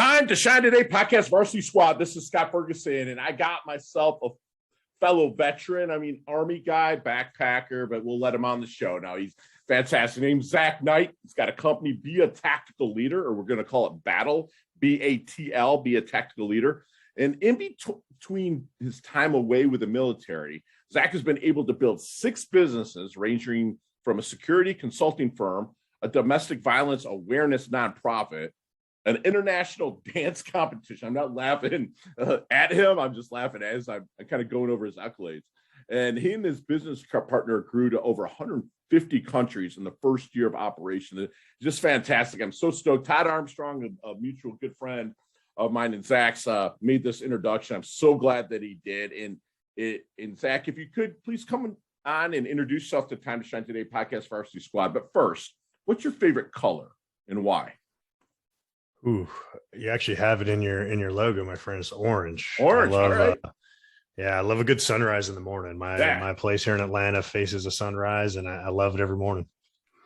Time to shine today, podcast varsity squad. This is Scott Ferguson, and I got myself a fellow veteran. I mean, Army guy, backpacker, but we'll let him on the show. Now he's fantastic. Name's Zack Knight. He's got a company, Be a Tactical Leader, or we're going to call it BATL, BATL, Be a Tactical Leader. And in between his time away with the military, Zack has been able to build 6 businesses ranging from a security consulting firm, a domestic violence awareness nonprofit, an international dance competition. I'm not laughing at him. I'm just laughing as I'm kind of going over his accolades. And he and his business partner grew to over 150 countries in the first year of operation. Just fantastic. I'm so stoked. Todd Armstrong, a mutual good friend of mine and Zach's, made this introduction. I'm so glad that he did. And Zach, if you could please come on and introduce yourself to Time to Shine Today podcast Varsity Squad. But first, what's your favorite color and why? Ooh, you actually have it in your logo, my friend. It's orange. Orange. I love, all right. I love a good sunrise in the morning. My place here in Atlanta faces a sunrise, and I love it every morning.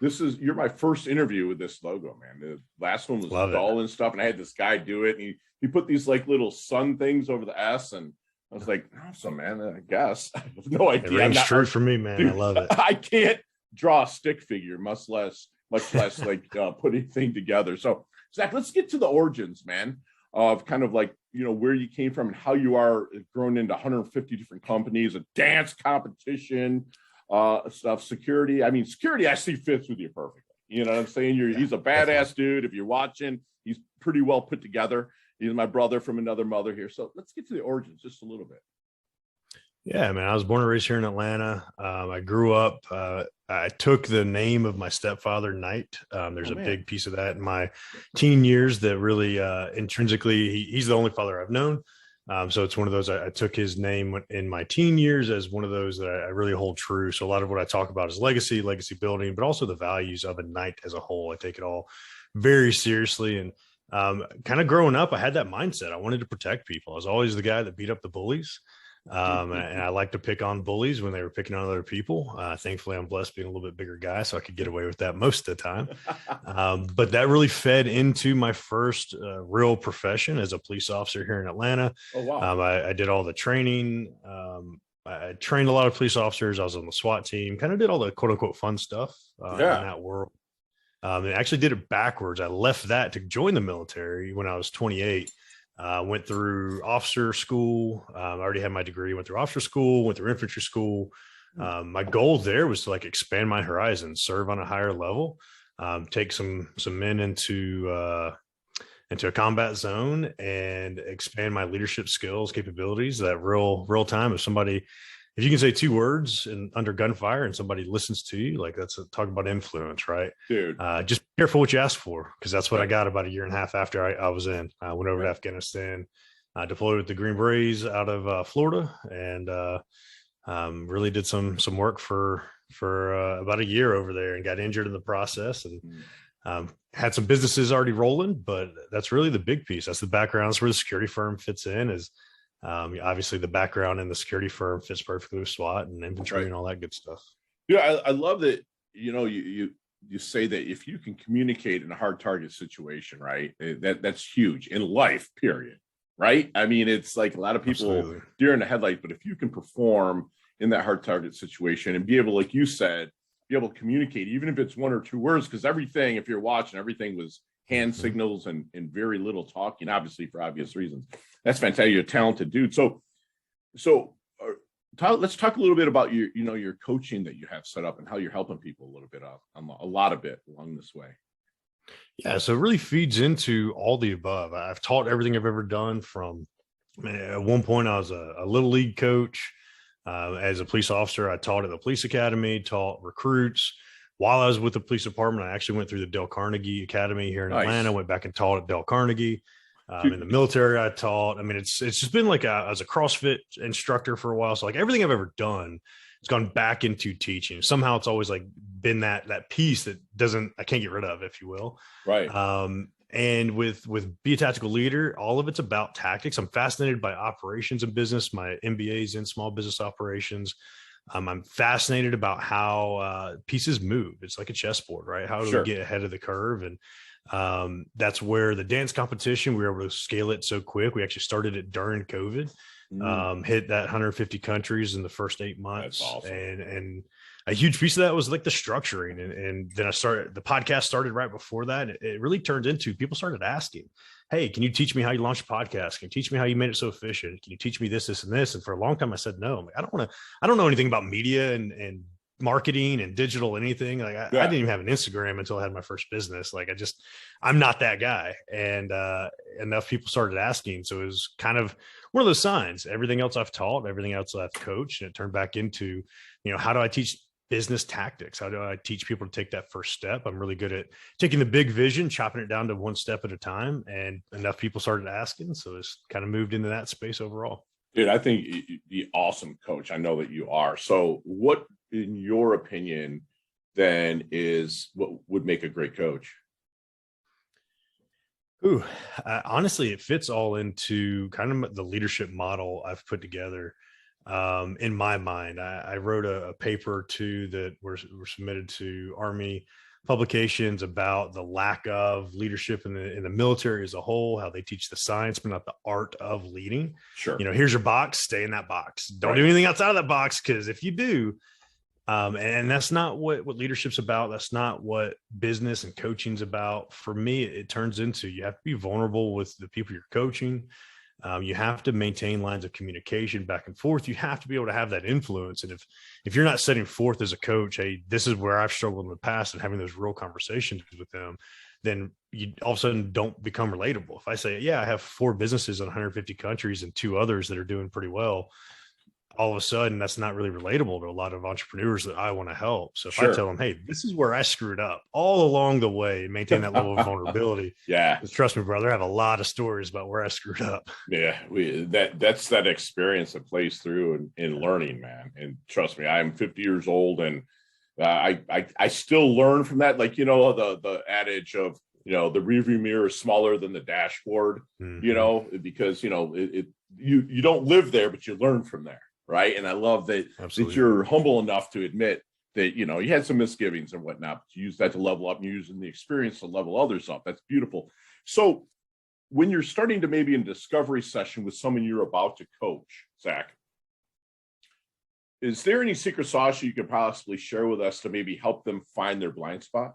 You're my first interview with this logo, man. The last one was dull and stuff, and I had this guy do it, and he put these like little sun things over the S, and I was like, awesome, man. I guess I have no idea. It rings true for me, man. Dude, I love it. I can't draw a stick figure, much less like put anything together. So, Zach, let's get to the origins, man, of kind of like, where you came from and how you are grown into 150 different companies, a dance competition, stuff, security. I mean, security, I see fits with you perfectly. You know what I'm saying? He's a badass dude. If you're watching, he's pretty well put together. He's my brother from another mother here. So let's get to the origins just a little bit. Yeah, man, I was born and raised here in Atlanta. I grew up, I took the name of my stepfather, Knight. There's a big piece of that in my teen years that really intrinsically, he's the only father I've known. So it's one of those, I took his name in my teen years as one of those that I really hold true. So a lot of what I talk about is legacy building, but also the values of a Knight as a whole. I take it all very seriously. And kind of growing up, I had that mindset. I wanted to protect people. I was always the guy that beat up the bullies. And I like to pick on bullies when they were picking on other people. Thankfully, I'm blessed being a little bit bigger guy, so I could get away with that most of the time. But that really fed into my first real profession as a police officer here in Atlanta. Oh, wow. I did all the training. I trained a lot of police officers. I was on the SWAT team, kind of did all the quote unquote fun stuff in that world. And actually did it backwards. I left that to join the military when I was 28. Went through officer school. I already had my degree, went through officer school, went through infantry school. My goal there was to like expand my horizons, serve on a higher level, take some men into a combat zone and expand my leadership skills, capabilities. That real time if you can say 2 words under gunfire and somebody listens to you, like talk about influence, right? Dude, just be careful what you ask for, because that's what I got about a year and a half after I was in. I went over to Afghanistan, deployed with the Green Berets out of Florida, and really did some work for about a year over there, and got injured in the process, and had some businesses already rolling. But that's really the big piece. That's the background. That's where the security firm fits in. Is obviously the background in the security firm fits perfectly with SWAT and infantry and all that good stuff. Yeah, I love that. You say that if you can communicate in a hard target situation, right? That's huge in life, period. Right? I mean, it's like a lot of people deer in the headlights, but if you can perform in that hard target situation and be able, like you said, be able to communicate, even if it's 1 or 2 words, because everything, if you're watching, everything was hand signals and very little talking, obviously for obvious reasons. That's fantastic. You're a talented dude. So let's talk a little bit about your coaching that you have set up and how you're helping people a little bit a lot of it along this way. Yeah, so it really feeds into all the above. I've taught everything I've ever done. At one point, I was a little league coach. As a police officer, I taught at the police academy, taught recruits. While I was with the police department, I actually went through the Dale Carnegie Academy here in Atlanta, went back and taught at Dale Carnegie. In the military, I taught. I mean, it's just been like I was a CrossFit instructor for a while. So like everything I've ever done, it's gone back into teaching. Somehow it's always like been that piece that I can't get rid of, if you will. Right. And with Be a Tactical Leader, all of it's about tactics. I'm fascinated by operations and business. My MBA is in small business operations. I'm fascinated about how pieces move. It's like a chessboard, right? How do we get ahead of the curve? And That's where the dance competition, we were able to scale it so quick. We actually started it during COVID, hit that 150 countries in the first 8 months. That's awesome. And a huge piece of that was like the structuring. And then the podcast started right before that. It really turned into, people started asking, hey, can you teach me how you launched a podcast? Can you teach me how you made it so efficient? Can you teach me this, this, and this? And for a long time I said, no, I'm like, I don't know anything about media and marketing and digital anything. Like I didn't even have an Instagram until I had my first business. Like I'm not that guy. And enough people started asking. So it was kind of one of those signs. Everything else I've taught, everything else I've coached, and it turned back into, how do I teach business tactics? How do I teach people to take that first step? I'm really good at taking the big vision, chopping it down to one step at a time. And enough people started asking. So it's kind of moved into that space overall. Dude, I think you'd be awesome coach. I know that you are. So what, in your opinion, then is what would make a great coach? Ooh, honestly, it fits all into kind of the leadership model I've put together. In my mind, I wrote a paper or two that were submitted to Army publications about the lack of leadership in the military as a whole, how they teach the science, but not the art of leading. Sure. Here's your box, stay in that box. Don't do anything outside of that box. Because if you do, and that's not what leadership's about. That's not what business and coaching's about. For me, it turns into, you have to be vulnerable with the people you're coaching. You have to maintain lines of communication back and forth. You have to be able to have that influence. And if you're not setting forth as a coach, hey, this is where I've struggled in the past, and having those real conversations with them, then you all of a sudden don't become relatable. If I say, yeah, I have 4 businesses in 150 countries and 2 others that are doing pretty well, all of a sudden that's not really relatable to a lot of entrepreneurs that I want to help. So if I tell them, hey, this is where I screwed up all along the way, and maintain that level of vulnerability. Yeah. Trust me, brother, I have a lot of stories about where I screwed up. Yeah. That's that experience that plays through in learning, man. And trust me, I'm 50 years old, and I still learn from that. Like, the adage of, the rearview mirror is smaller than the dashboard, because, you don't live there, but you learn from there. Right. And I love that you're humble enough to admit that, you had some misgivings and whatnot, but you use that to level up, and you're using the experience to level others up. That's beautiful. So when you're starting to maybe in a discovery session with someone you're about to coach, Zach, is there any secret sauce you could possibly share with us to maybe help them find their blind spot?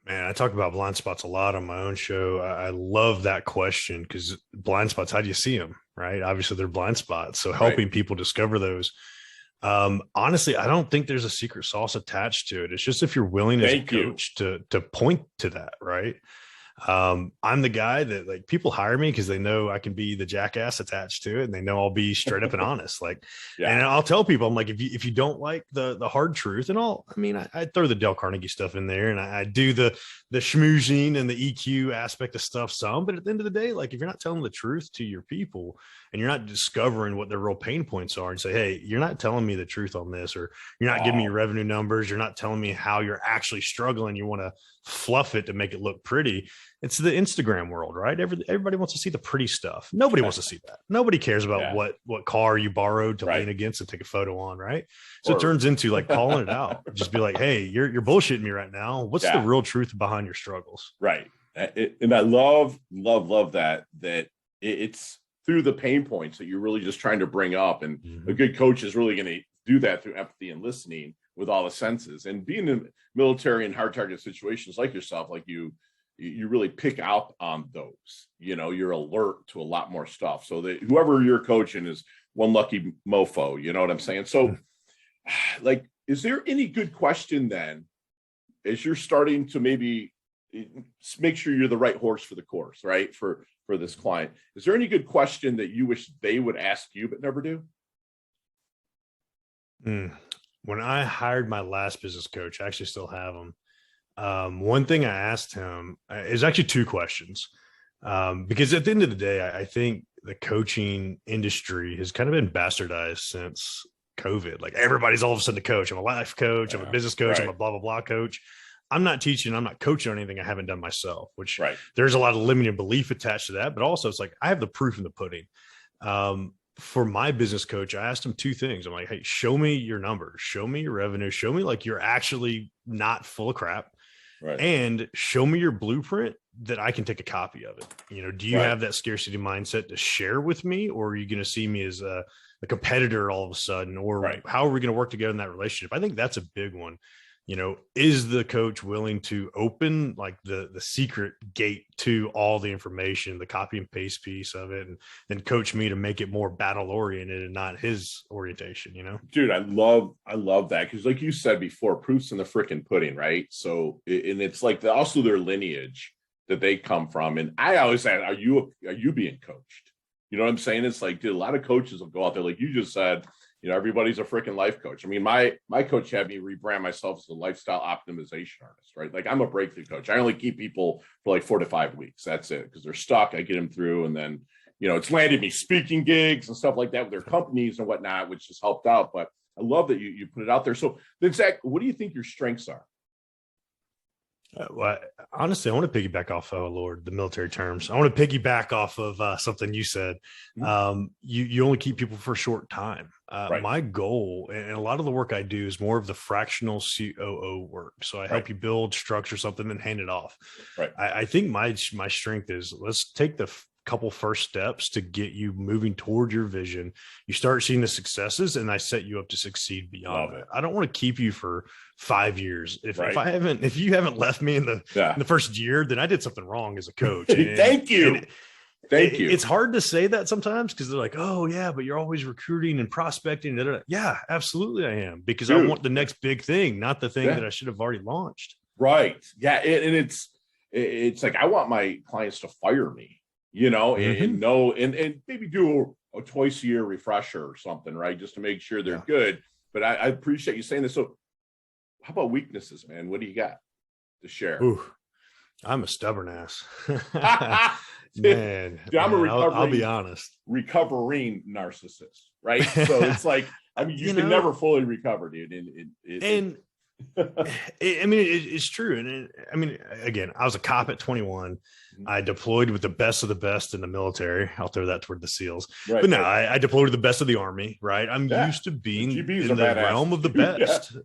Man, I talk about blind spots a lot on my own show. I love that question, because blind spots, how do you see them? Right. Obviously they're blind spots. So helping people discover those. Honestly, I don't think there's a secret sauce attached to it. It's just, if you're willing as a coach to point to that. Right. I'm the guy that, like, people hire me because they know I can be the jackass attached to it, and they know I'll be straight up and honest. Like, and I'll tell people, I'm like, if you don't like the hard truth, and I throw the Dale Carnegie stuff in there, and I do the schmoozing and the EQ aspect of stuff some, but at the end of the day, like, if you're not telling the truth to your people, and you're not discovering what their real pain points are, and say, hey, you're not telling me the truth on this, or you're not giving me revenue numbers, you're not telling me how you're actually struggling, you want to fluff it to make it look pretty. It's the Instagram world, right? Everybody wants to see the pretty stuff. Nobody wants to see that. Nobody cares about what car you borrowed to lean against and take a photo on, right? So it turns into, like, calling it out. Just be like, hey, you're bullshitting me right now. What's the real truth behind your struggles? Right. And I love that it's through the pain points that you're really just trying to bring up. And a good coach is really going to do that through empathy and listening with all the senses. And being in military and hard target situations like yourself, like you really pick out on those, you're alert to a lot more stuff. So that whoever you're coaching is one lucky mofo, you know what I'm saying? So like, is there any good question then, as you're starting to maybe make sure you're the right horse for the course, right? For this client, is there any good question that you wish they would ask you, but never do? When I hired my last business coach, I actually still have him. One thing I asked him is actually 2 questions. Because at the end of the day, I think the coaching industry has kind of been bastardized since COVID. Like, everybody's all of a sudden a coach. I'm a life coach. I'm a business coach. I'm a blah, blah, blah coach. I'm not teaching. I'm not coaching on anything I haven't done myself, which there's a lot of limiting belief attached to that. But also, it's like, I have the proof in the pudding. For my business coach, I asked him 2 things. I'm like, hey, show me your numbers, show me your revenue, show me like you're actually not full of crap. Right. and show me your blueprint that I can take a copy of it. You know, do you have that scarcity mindset to share with me, or are you going to see me as a competitor all of a sudden, or how are we going to work together in that relationship? I think that's a big one. You know, is the coach willing to open like the secret gate to all the information, the copy and paste piece of it, and then coach me to make it more battle oriented and not his orientation, you know? Dude, I love that. Cause like you said before, proof's in the freaking pudding, right? So, and it's like also their lineage that they come from. And I always say, are you being coached? You know what I'm saying? It's like, dude, a lot of coaches will go out there, like you just said, you know, everybody's a freaking life coach. I mean, my coach had me rebrand myself as a lifestyle optimization artist, right? Like I'm a breakthrough coach. I only keep people for like 4 to 5 weeks. That's it. Because they're stuck. I get them through. And then, you know, it's landed me speaking gigs and stuff like that with their companies and whatnot, which has helped out. But I love that you put it out there. So then, Zach, what do you think your strengths are? Well, honestly, I want to piggyback off, the military terms. I want to piggyback off of something you said. You only keep people for a short time. My goal, and a lot of the work I do, is more of the fractional COO work. So I help you build, structure something, and hand it off. Right. I think my strength is, let's take the couple first steps to get you moving toward your vision. You start seeing the successes, and I set you up to succeed beyond it. I don't want to keep you for 5 years. If you haven't left me in the first year, then I did something wrong as a coach. Thank you. It's hard to say that sometimes because they're like, oh yeah, but you're always recruiting and prospecting. Yeah, absolutely I am, because I want the next big thing, not the thing that I should have already launched. Right. Yeah. And it's like, I want my clients to fire me, you know, and maybe do a twice a year refresher or something, right? Just to make sure they're good. But I appreciate you saying this. So how about weaknesses, man? What do you got to share? Ooh, I'm a stubborn ass. Man, I'll be honest. Recovering narcissist, right? So it's like, I mean, you can never fully recover, dude. It's true. And I mean, again, I was a cop at 21. I deployed with the best of the best in the military. I'll throw that toward the SEALs. Right, but no, I deployed with the best of the Army, right? I'm used to being in the realm of the best.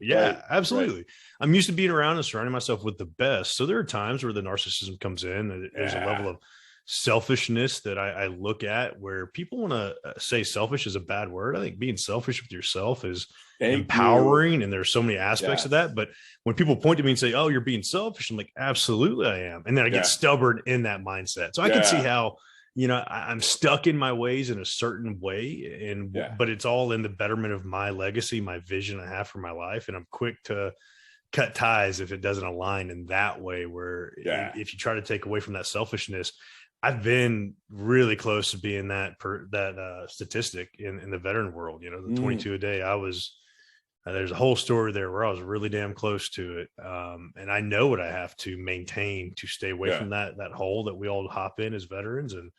Absolutely. Right. I'm used to being around and surrounding myself with the best. So there are times where the narcissism comes in. There's a level of selfishness that I look at, where people want to say selfish is a bad word. I think being selfish with yourself is empowering, and there's so many aspects of that. But when people point to me and say, oh, you're being selfish, I'm like, absolutely I am. And then I get stubborn in that mindset. So I can see how, you know, I'm stuck in my ways in a certain way, but it's all in the betterment of my legacy, my vision I have for my life. And I'm quick to cut ties if it doesn't align in that way, where if you try to take away from that selfishness. I've been really close to being that statistic in the veteran world, you know, the 22 a day. There's a whole story there where I was really damn close to it. And I know what I have to maintain to stay away from that hole that we all hop in as veterans. And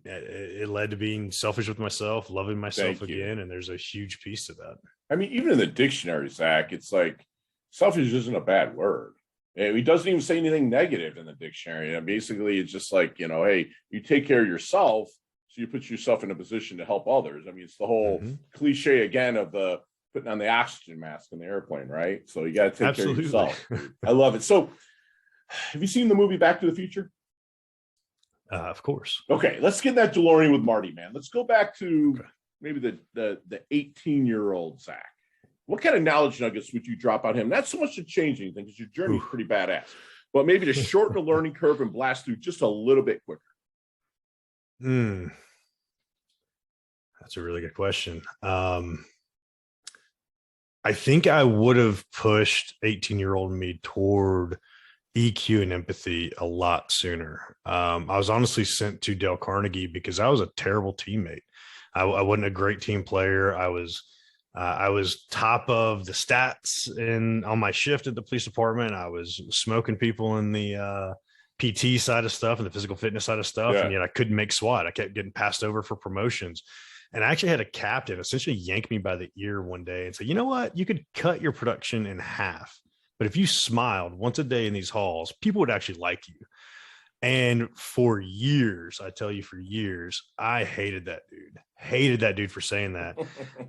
it led to being selfish with myself, loving myself again. And there's a huge piece to that. I mean, even in the dictionary, Zach, it's like selfish isn't a bad word. He doesn't even say anything negative in the dictionary. And basically, it's just like, you know, hey, you take care of yourself, so you put yourself in a position to help others. I mean, it's the whole cliche again of the putting on the oxygen mask in the airplane, right? So you got to take care of yourself. I love it. So have you seen the movie Back to the Future? Of course. Okay, let's get that DeLorean with Marty, man. Let's go back to maybe the 18-year-old Zach. What kind of knowledge nuggets would you drop on him? Not so much to change anything, because your journey is pretty badass, but maybe to shorten the learning curve and blast through just a little bit quicker. That's a really good question. I think I would have pushed 18-year-old me toward EQ and empathy a lot sooner. I was honestly sent to Dale Carnegie because I was a terrible teammate. I wasn't a great team player. I was top of the stats on my shift at the police department. I was smoking people in the PT side of stuff and the physical fitness side of stuff. And yet I couldn't make SWAT. I kept getting passed over for promotions. And I actually had a captain essentially yank me by the ear one day and say, you know what, you could cut your production in half, but if you smiled once a day in these halls, people would actually like you. And for years, I tell you, for years, I hated that dude for saying that.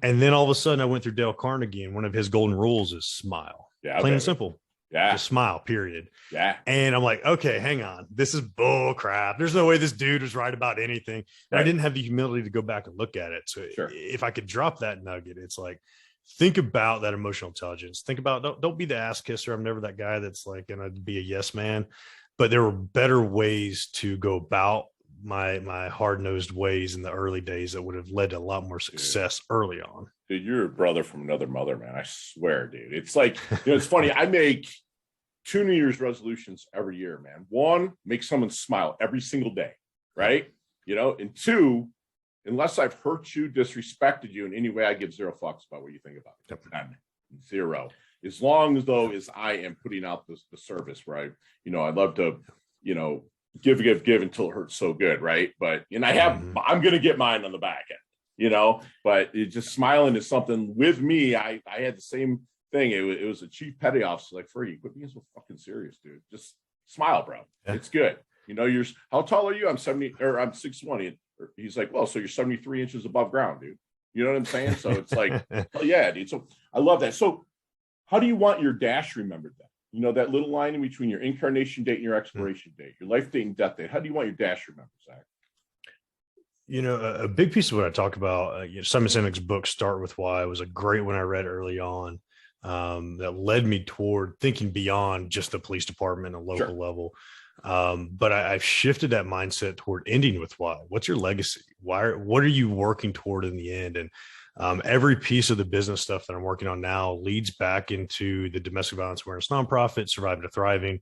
And then all of a sudden I went through Dale Carnegie, and one of his golden rules is smile. Plain and simple. Yeah. Just smile, period. Yeah. And I'm like, okay, hang on. This is bull crap. There's no way this dude was right about anything. And Right. I didn't have the humility to go back and look at it. So Sure. if I could drop that nugget, it's like, think about that emotional intelligence. Think about, don't be the ass kisser. I'm never that guy that's like going to be a yes man, but there were better ways to go about my hard-nosed ways in the early days that would have led to a lot more success early on. Dude, you're a brother from another mother, man. I swear, dude. It's like, it's funny. I make 2 New Year's resolutions every year, man. 1, make someone smile every single day, right? And 2, unless I've hurt you, disrespected you in any way, I give 0 fucks about what you think about it. None. 0. As long as as I am putting out the service, right? I love to, give until it hurts so good, right? But I'm gonna get mine on the back end, but it just smiling is something with me. I had the same thing. It was a chief petty officer like, Fergie, quit being so fucking serious, dude. Just smile, bro. Yeah. It's good. You're how tall are you? I'm 70 or I'm 6'1". He's like, well, so you're 73 inches above ground, dude. You know what I'm saying? So it's like, oh yeah, dude. So I love that. So how do you want your dash remembered then? That little line in between your incarnation date and your expiration date, your life date and death date. How do you want your dash remembered, Zach? A big piece of what I talk about, Simon Sinek's book, Start With Why, was a great one I read early on that led me toward thinking beyond just the police department and local level. But I've shifted that mindset toward ending with why. What's your legacy? What are you working toward in the end? And every piece of the business stuff that I'm working on now leads back into the domestic violence awareness nonprofit, Surviving to Thriving.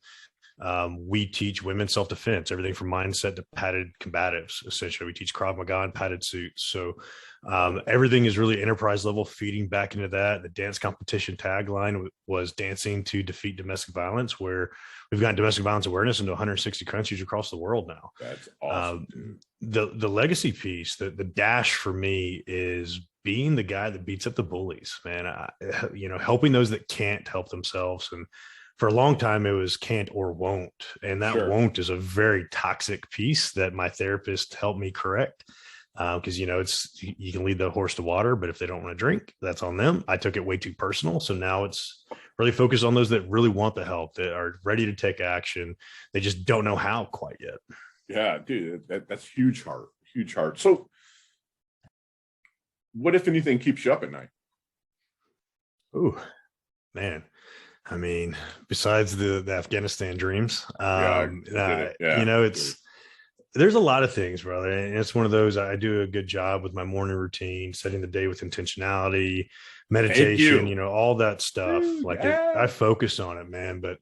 We teach women self-defense, everything from mindset to padded combatives. Essentially, we teach Krav Maga and padded suits. So everything is really enterprise level, feeding back into that. The dance competition tagline was dancing to defeat domestic violence, where we've got domestic violence awareness into 160 countries across the world now. That's awesome. The legacy piece, the dash for me is being the guy that beats up the bullies, man. Helping those that can't help themselves. And for a long time, it was can't or won't. And that won't is a very toxic piece that my therapist helped me correct. Because, you can lead the horse to water, but if they don't want to drink, that's on them. I took it way too personal. So now it's really focused on those that really want the help, that are ready to take action. They just don't know how quite yet. Yeah, dude, that's huge heart. So what, if anything, keeps you up at night? Oh, man. I mean, besides the Afghanistan dreams, there's a lot of things, brother. And it's one of those, I do a good job with my morning routine, setting the day with intentionality, meditation, all that stuff. I focus on it, man. But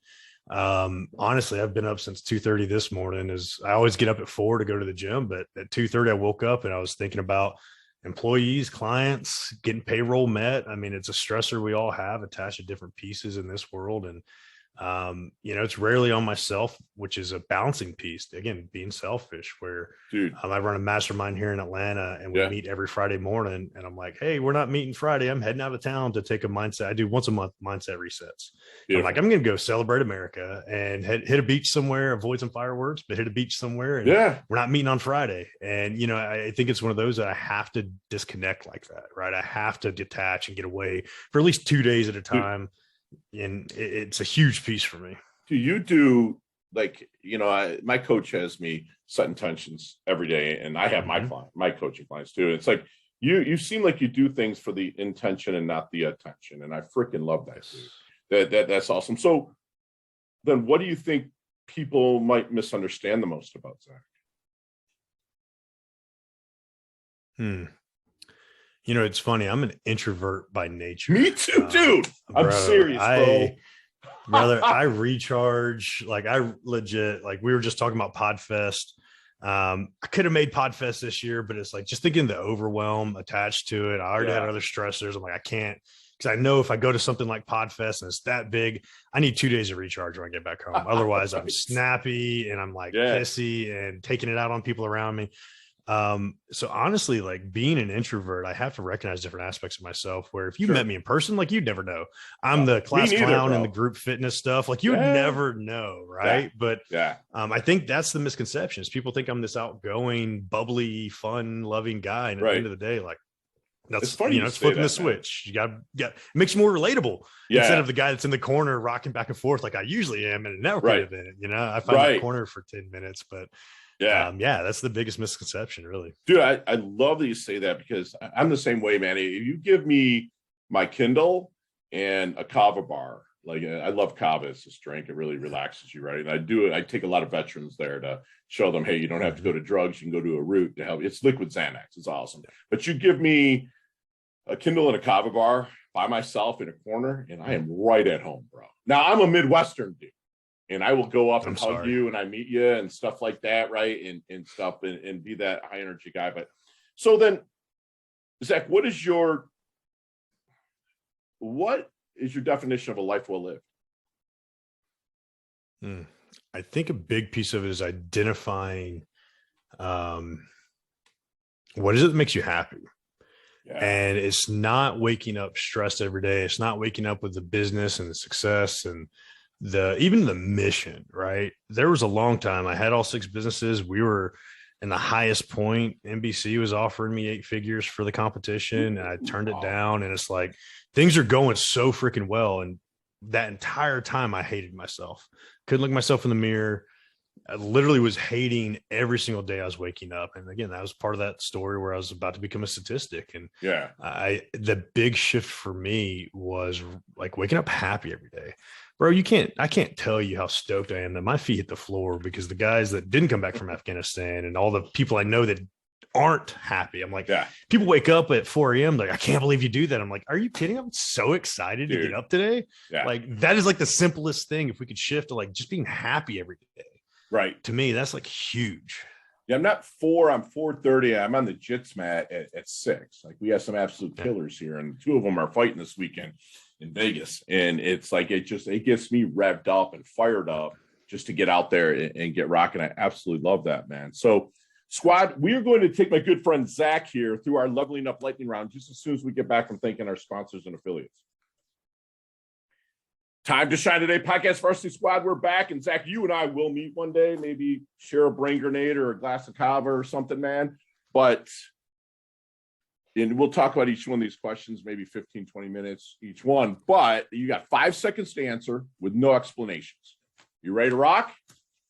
honestly, I've been up since 2:30 this morning. I always get up at 4 to go to the gym, but at 2:30 I woke up and I was thinking about employees, clients, getting payroll met. I mean, it's a stressor we all have attached to different pieces in this world. And it's rarely on myself, which is a balancing piece. Again, being selfish, where I run a mastermind here in Atlanta and we meet every Friday morning, and I'm like, hey, we're not meeting Friday. I'm heading out of town to take a mindset. I do once a month mindset resets. I'm like, I'm going to go celebrate America and hit a beach somewhere, avoid some fireworks, but hit a beach somewhere. And we're not meeting on Friday. And, I think it's one of those that I have to disconnect like that, right? I have to detach and get away for at least 2 days at a time. And it's a huge piece for me. Do you do my coach has me set intentions every day, and I have my coaching clients too. It's like you seem like you do things for the intention and not the attention, and I freaking love that, dude. That's awesome. So then, what do you think people might misunderstand the most about Zach? It's funny. I'm an introvert by nature. Me too, dude. I'm serious, bro. Brother, I recharge. I legit, we were just talking about Podfest. I could have made Podfest this year, but it's just thinking the overwhelm attached to it. I already had other stressors. I'm like, I can't, because I know if I go to something like Podfest and it's that big, I need 2 days of recharge when I get back home. Otherwise, I'm snappy and I'm pissy and taking it out on people around me. So honestly, being an introvert, I have to recognize different aspects of myself, where if you met me in person, you'd never know. I'm the class clown in the group fitness stuff. You'd never know. Right. But I think that's the misconception, is people think I'm this outgoing, bubbly, fun loving guy. And at the end of the day, It's That's, funny it's flipping the switch. You got it makes you more relatable instead of the guy that's in the corner rocking back and forth like I usually am in a networking event. I find the corner for 10 minutes, but that's the biggest misconception, really. Dude, I love that you say that, because I'm the same way, man. If you give me my Kindle and a kava bar, like I love kava as this drink, it really relaxes you, right? And I take a lot of veterans there to show them, hey, you don't have to go to drugs, you can go to a root to help. It's liquid Xanax, it's awesome. But you give me a Kindle and a kava bar by myself in a corner, and I am right at home, bro. Now I'm a Midwestern dude, and I will go up and hug you and I meet you and stuff like that, right? And stuff and be that high energy guy. But so then, Zach, what is your definition of a life well lived? I think a big piece of it is identifying what is it that makes you happy. And it's not waking up stressed every day. It's not waking up with the business and the success and even the mission, right? There was a long time I had all 6 businesses. We were in the highest point. NBC was offering me 8 figures for the competition, and I turned it down. And it's like, things are going so freaking well. And that entire time I hated myself. Couldn't look myself in the mirror. I literally was hating every single day I was waking up. And again, that was part of that story where I was about to become a statistic. And the big shift for me was like waking up happy every day. Bro, I can't tell you how stoked I am that my feet hit the floor, because the guys that didn't come back from Afghanistan and all the people I know that aren't happy. I'm like, people wake up at 4 a.m. like, I can't believe you do that. I'm like, are you kidding? I'm so excited to get up today. Like, that is like the simplest thing. If we could shift to like just being happy every day. Right. To me, that's like huge. Yeah, I'm not 4. I'm 4:30. I'm on the jits mat at 6. Like, we have some absolute killers here, and 2 of them are fighting this weekend in Vegas. And it's like, it gets me revved up and fired up just to get out there and get rocking. I absolutely love that, man. So, squad, we are going to take my good friend Zach here through our leveling up lightning round just as soon as we get back from thanking our sponsors and affiliates. Time to shine today, podcast varsity squad. We're back, and Zach, you and I will meet one day, maybe share a brain grenade or a glass of kava or something, man. And we'll talk about each one of these questions, maybe 15, 20 minutes each one. But you got 5 seconds to answer with no explanations. You ready to rock?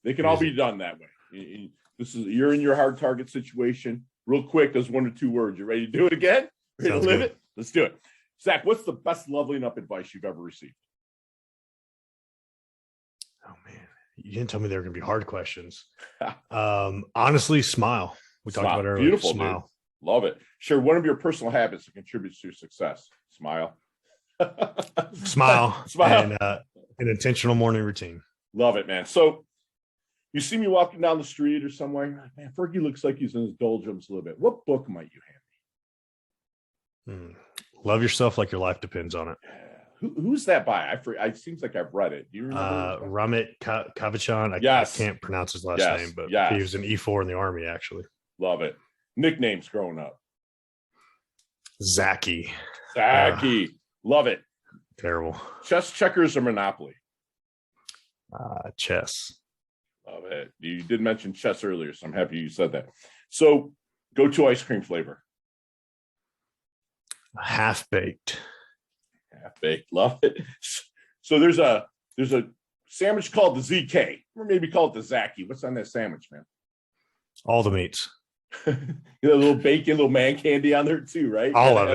They can all be done that way. You're in your hard target situation. Real quick, there's 1 or 2 words. You ready to do it again? Ready to live it? Let's do it. Zach, what's the best leveling up advice you've ever received? Oh man, you didn't tell me they were going to be hard questions. Honestly, smile. We talked about it earlier. Beautiful, smile. Dude. Love it. Share one of your personal habits that contributes to your success. Smile. Smile. And an intentional morning routine. Love it, man. So you see me walking down the street or somewhere, you're like, man, Fergie looks like he's in his doldrums a little bit. What book might you hand me? Love yourself like your life depends on it. Who's that by? It seems like I've read it. Do you remember? Ramit Kavachan. I can't pronounce his last name, but he was an E4 in the Army, actually. Love it. Nicknames growing up. Zacky. Love it. Terrible. Chess, checkers, or Monopoly? Chess. Love it. You did mention chess earlier, so I'm happy you said that. So, go-to ice cream flavor. Half-baked. Half-baked. Love it. So there's a sandwich called the ZK, or maybe call it the Zacky. What's on that sandwich, man? All the meats. A little bacon, little man candy on there too, right? All of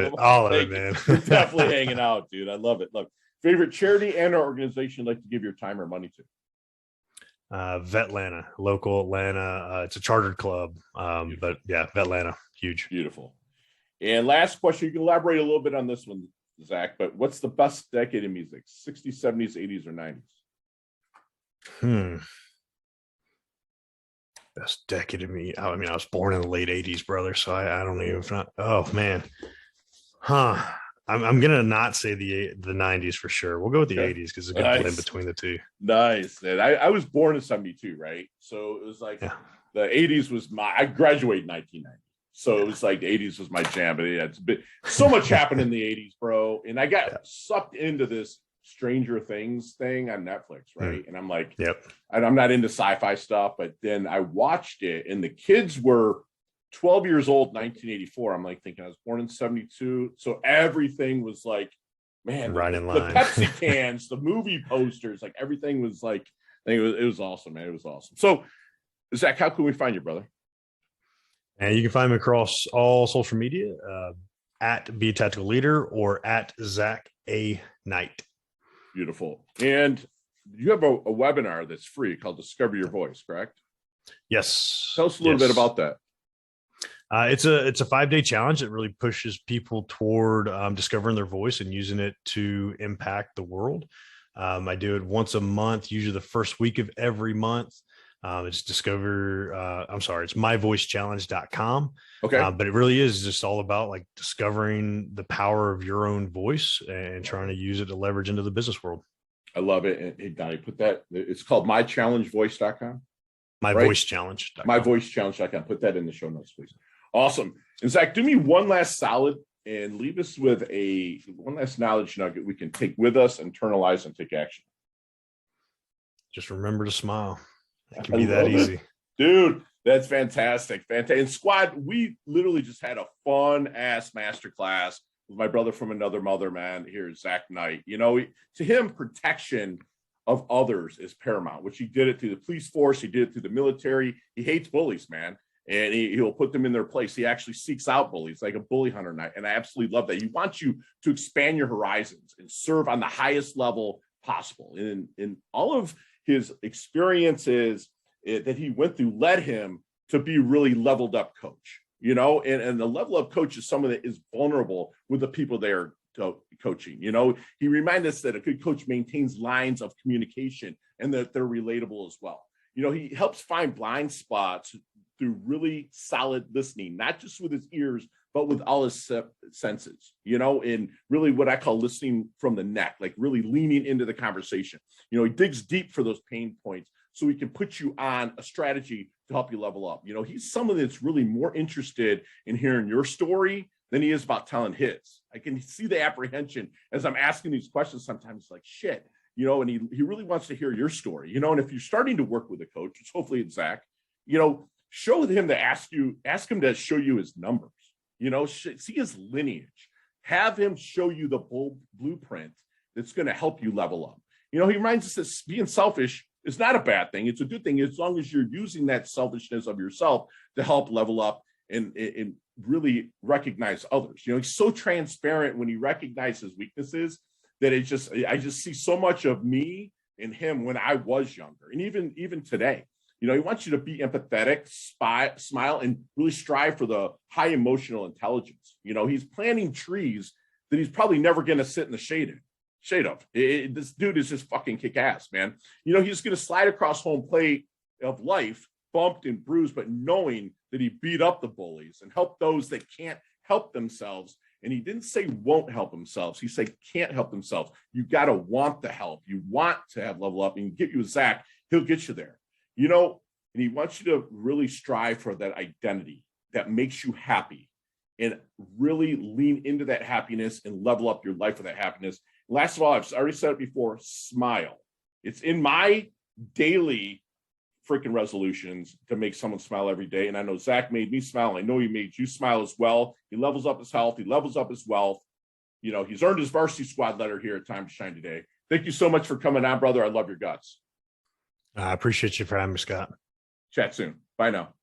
it, man. You're definitely hanging out, dude. I love it. Look, favorite charity and or organization you'd like to give your time or money to? Vetlanta, local Atlanta. It's a chartered club, but yeah, Vetlanta, huge. Beautiful. And last question, you can elaborate a little bit on this one, Zach, but what's the best decade of music? 60s, 70s, 80s, or 90s? Best decade of me. I mean, I was born in the late 80s, brother. So I don't even. Oh man, I'm gonna not say the 90s for sure. We'll go with the 80s because it's a good blend between the two. Nice. And I was born in 72, right? So it was like the 80s was I graduated in 1990. So it was like the 80s was my jam, but so much happened in the 80s, bro. And I got sucked into this Stranger Things thing on Netflix, right? And I'm like, I'm not into sci-fi stuff, but then I watched it and the kids were 12 years old, 1984. I'm like thinking I was born in 72. So everything was like, man, right in line. The Pepsi cans, the movie posters, like everything was like, I think it was awesome, man. It was awesome. So, Zach, how can we find you, brother? And you can find me across all social media at Be a Tactical Leader or at Zack A. Knight. Beautiful. And you have a webinar that's free called Discover Your Voice, correct? Yes. Tell us a little bit about that. It's a 5-day challenge that really pushes people toward discovering their voice and using it to impact the world. I do it once a month, usually the first week of every month. It's it's myvoicechallenge.com. Okay. But it really is just all about like discovering the power of your own voice and trying to use it to leverage into the business world. I love it. And hey, Donnie, put that, it's called mychallengevoice.com. Myvoicechallenge.com. Myvoicechallenge.com. Put that in the show notes, please. Awesome. And Zach, do me one last solid and leave us with one last knowledge nugget we can take with us, internalize, and take action. Just remember to smile. It can be that easy. Dude, that's fantastic. Fantastic. And squad, we literally just had a fun ass masterclass with my brother from another mother, man. Here's Zack Knight. You know, to him, protection of others is paramount, which he did it through the police force. He did it through the military. He hates bullies, man. And he'll put them in their place. He actually seeks out bullies, like a bully hunter. And I absolutely love that. He wants you to expand your horizons and serve on the highest level possible. And in all of his experiences that he went through led him to be really leveled up coach, you know, and the level up coach is someone that is vulnerable with the people they're coaching. You know, he reminded us that a good coach maintains lines of communication and that they're relatable as well. You know, he helps find blind spots through really solid listening, not just with his ears, but with all his senses, you know, and really what I call listening from the neck, like really leaning into the conversation. You know, he digs deep for those pain points so he can put you on a strategy to help you level up. You know, he's someone that's really more interested in hearing your story than he is about telling his. I can see the apprehension as I'm asking these questions sometimes, like, shit, you know, and he really wants to hear your story, you know, and if you're starting to work with a coach, which hopefully it's Zach, you know, show him to ask him to show you his numbers. You know, see his lineage, have him show you the blueprint that's going to help you level up. You know, he reminds us that being selfish is not a bad thing. It's a good thing as long as you're using that selfishness of yourself to help level up and really recognize others. You know, he's so transparent when he recognizes weaknesses that I just see so much of me in him when I was younger and even today. You know, he wants you to be empathetic, smile, and really strive for the high emotional intelligence. You know, he's planting trees that he's probably never going to sit in the shade of. This dude is just fucking kick ass, man. You know, he's going to slide across home plate of life, bumped and bruised, but knowing that he beat up the bullies and helped those that can't help themselves. And he didn't say won't help themselves. He said can't help themselves. You got to want the help. You want to have level up and get you a Zach. He'll get you there. You know, and he wants you to really strive for that identity that makes you happy and really lean into that happiness and level up your life with that happiness. Last of all, I've already said it before, smile. It's in my daily freaking resolutions to make someone smile every day. And I know Zach made me smile. I know he made you smile as well. He levels up his health. He levels up his wealth. You know, he's earned his varsity squad letter here at Time to Shine today. Thank you so much for coming on, brother. I love your guts. I appreciate you for having me, Scott. Chat soon. Bye now.